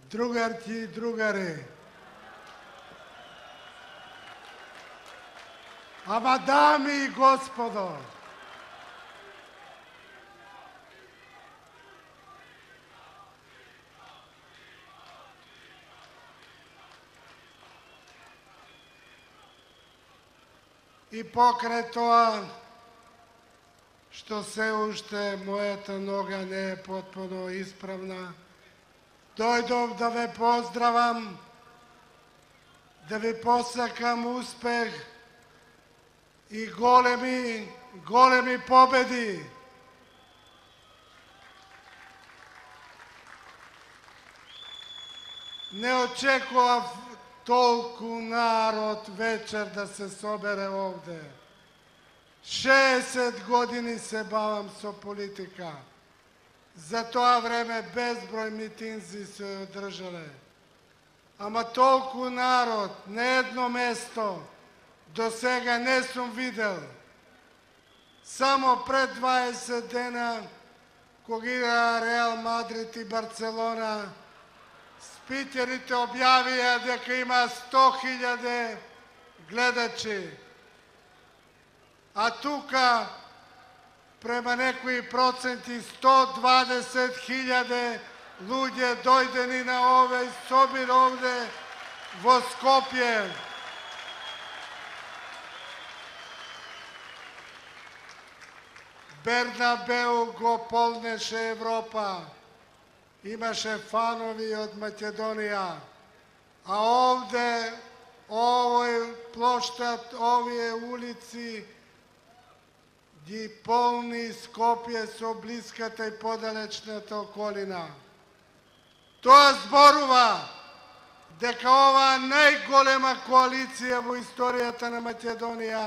другарки и другари. Ама дами и господо, и покрај тоа што се уште мојата нога не е потпуно исправна, дојдов да ве поздравам, да ви посакам успех и големи победи. Не очекував толку народ вечер да се собере овде. 60 години се бавам со политика. За тоа време безброј митинзи се одржале. Ама толку народ, на едно место, до сега не сум видел. Само пред 20 дена, кога играа Реал Мадрид и Барцелона, спикерите објавија дека има 100.000 гледачи. А тука, према некои проценти, 120.000 луѓе дојдени на овој собир овде во Скопје. Бернабеу го полнеше Европа. Имаше фанови од Македонија. А овде, овој плоштад, овие улици ги полни Скопје со блиската и подалечната околина. Тоа зборува дека оваа најголема коалиција во историјата на Македонија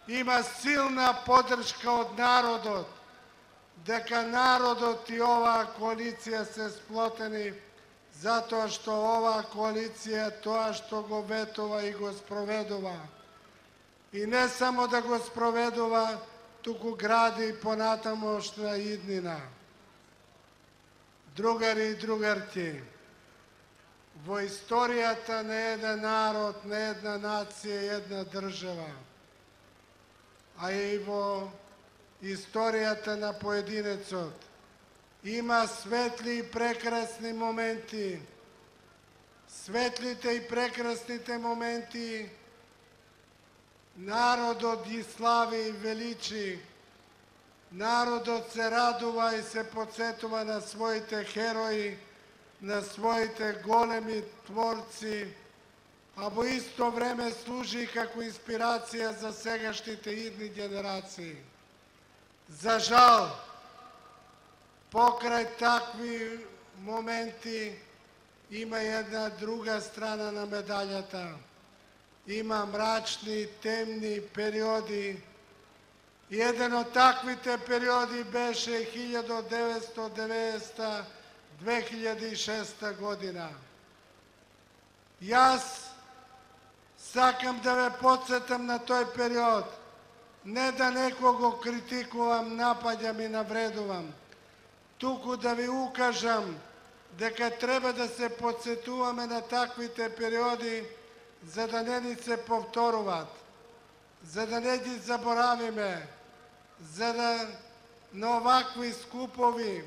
има силна поддршка од народот, дека народот и оваа коалиција се сплотени затоа што оваа коалиција тоа што го ветува и го спроведува. И не само да го спроведува, туку гради понатамошна иднина. Другари и другарки, во историјата на еден народ, на една нација, една држава, а и во историјата на поединецот, има светли и прекрасни моменти. Светлите и прекрасните моменти народот ги слави и величи. Народот се радува и се потсетува на своите херои, на своите големи творци, а во исто време служи како инспирација за сегашните идни генерации. За жал, покрај такви моменти има една друга страна на медаљата. Има мрачни, темни периоди. И еден од таквите периоди беше 1990-2006 година. Јас сакам да ве потсетам на тој период, не да некого критикувам, напаѓам и навредувам, туку да ви укажам дека треба да се потсетуваме на таквите периоди за да не ни се повторуваат, за да не ги заборавиме, за да на овакви скупови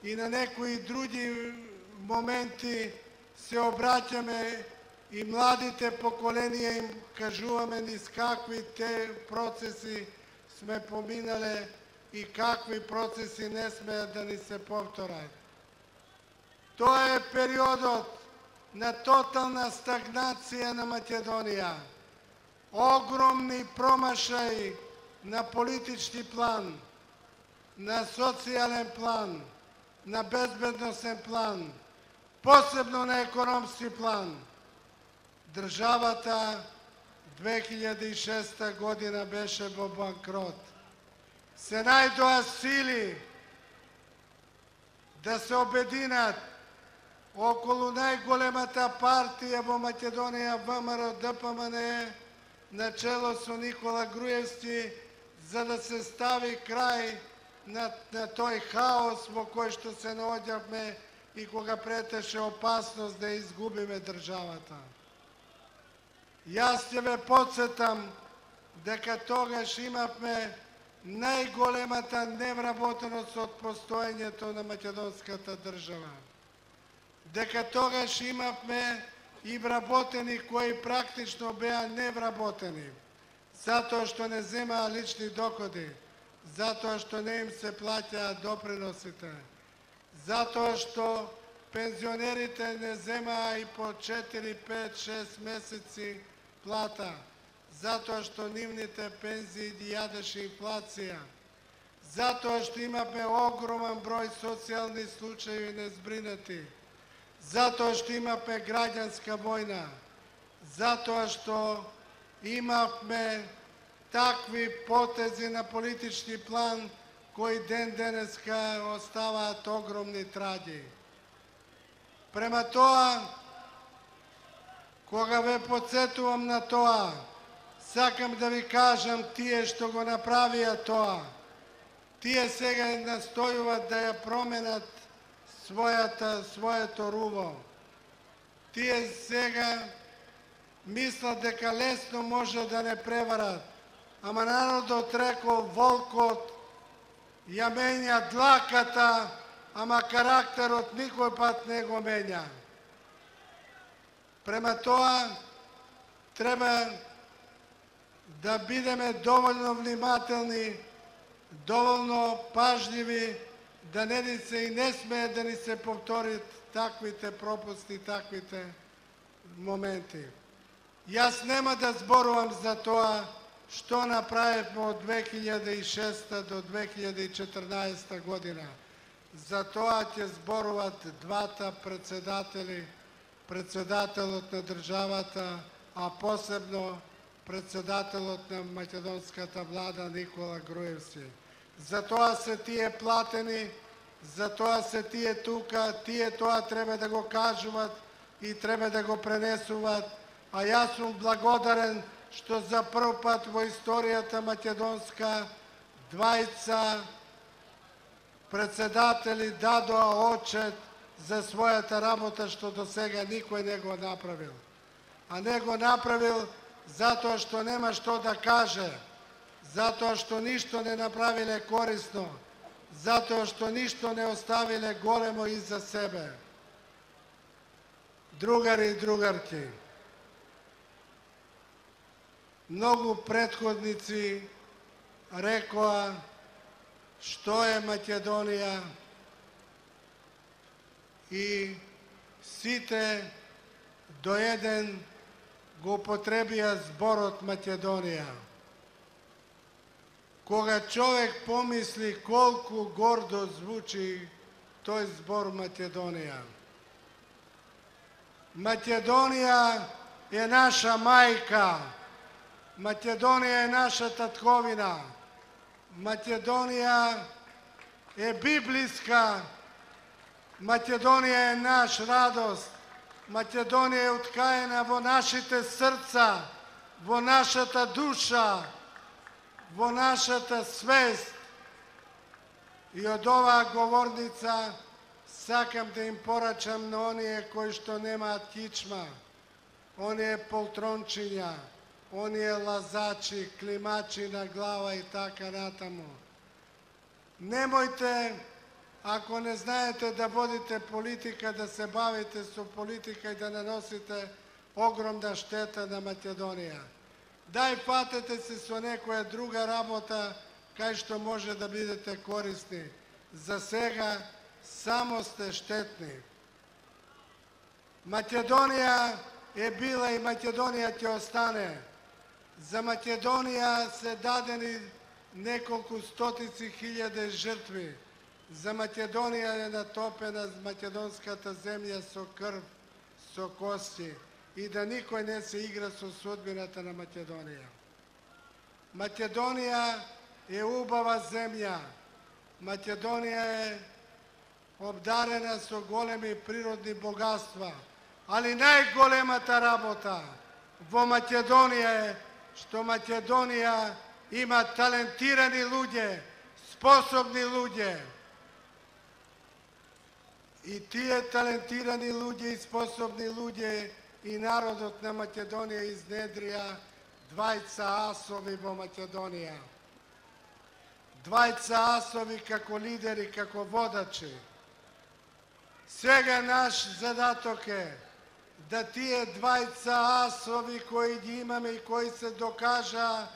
и на некои други моменти се обраќаме и младите поколенија им кажуваме низ какви те процеси сме поминале и какви процеси не смеат да ни се повторат. Тоа е периодот на тотална стагнација на Македонија. Огромни промашаи на политички план, на социјален план, на безбедносен план, посебно на економски план. Државата 2006 година беше во банкрот. Се најдоа сили да се обединат околу најголемата партија во Македонија, ВМРО-ДПМНЕ, начело со Никола Груевски, за да се стави крај на тој хаос во кој што се наоѓавме и кога претеше опасност да изгубиме државата. Јас ќе ве подсетам дека тогаш имавме најголемата невработеност од постоењето на македонската држава. Дека тогаш имавме и вработени кои практично беа невработени, затоа што не земаа лични доходи, затоа што не им се плаќаа доприносите, затоа што пензионерите не земаа и по 4, 5, 6 месеци плата, затоа што нивните пензии ги јадеше инфлација, затоа што имаме огромен број социјални случаи незбринати, затоа што имаме граѓанска војна, затоа што имавме такви потези на политички план кои ден денеска оставаат огромни траги. Према тоа, кога ве подсетувам на тоа, сакам да ви кажам тие што го направија тоа, тие сега настојуваат да ја променат своето руво. Тие сега мислат дека лесно може да не преварат, ама народот рекол волкот ја менја длаката, ама карактерот никој пат не го менја. Према тоа, треба да бидеме доволно внимателни, доволно пажливи, да не се и не смее да ни се повторат таквите пропусти, таквите моменти. Јас нема да зборувам за тоа што направивме од 2006 до 2014 година. За тоа ќе зборуват двата председатели, председателот на државата, а посебно председателот на македонската влада Никола Груевски. За тоа се тие платени, за тоа се тие тука, тие тоа треба да го кажуваат и треба да го пренесуваат, а јас сум благодарен што за прв пат во историјата македонска двајца председатели дадоа отчет за својата работа, што до сега никој не го направил. А не го направил затоа што нема што да каже, затоа што ништо не направиле корисно, затоа што ништо не оставиле големо иза себе. Другари и другарки, многу претходници рекоа што е Македонија и сите до еден го употребија зборот Македонија. Кога човек помисли колку гордо звучи тој збор Македонија. Македонија е наша мајка, Македонија е наша татковина, Македонија е библиска, Македонија е наш радост, Македонија е уткаена во нашите срца, во нашата душа, во нашата свест. И од оваа говорница сакам да им порачам на оние кои што немаат кичма, оние полтрончиња, оние лазачи, климачи на глава и така натаму. Немојте, ако не знаете да водите политика, да се бавите со политика и да наносите огромна штета на Македонија. Дај фатете се со некоја друга работа, кај што може да бидете корисни. За сега само сте штетни. Македонија е била и Македонија ќе остане. За Македонија се дадени неколку стотици хиљади жртви. За Македонија е натопена македонската земја со крв, со кости и да никој не се игра со судбината на Македонија. Македонија е убава земја. Македонија е обдарена со големи природни богатства, али најголемата работа во Македонија е што Македонија има талентирани луѓе, способни луѓе. И тие талентирани луѓе и способни луѓе и народот на Македонија изнедрија двајца асови во Македонија. Двајца асови како лидери, како водачи. Сега наш задаток е да тие двајца асови кои ги имаме и кои се докажа,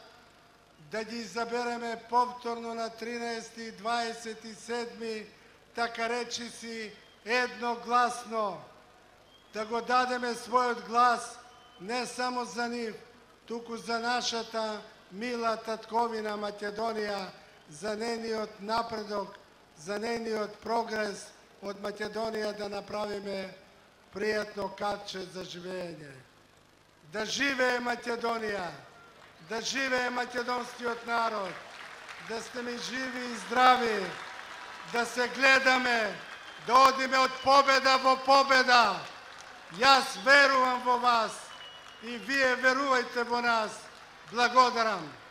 да ги избереме повторно на 13. и 27. така речи си едногласно, да го дадеме својот глас не само за нив, туку за нашата мила татковина Македонија, за нениот напредок, за нениот прогрес од Македонија да направиме пријатно катче за живење. Да живее Македонија, да живее македонскиот народ, да сте ми живи и здрави, да се гледаме, да одиме од победа во победа. Јас верувам во вас и вие верувајте во нас. Благодарам.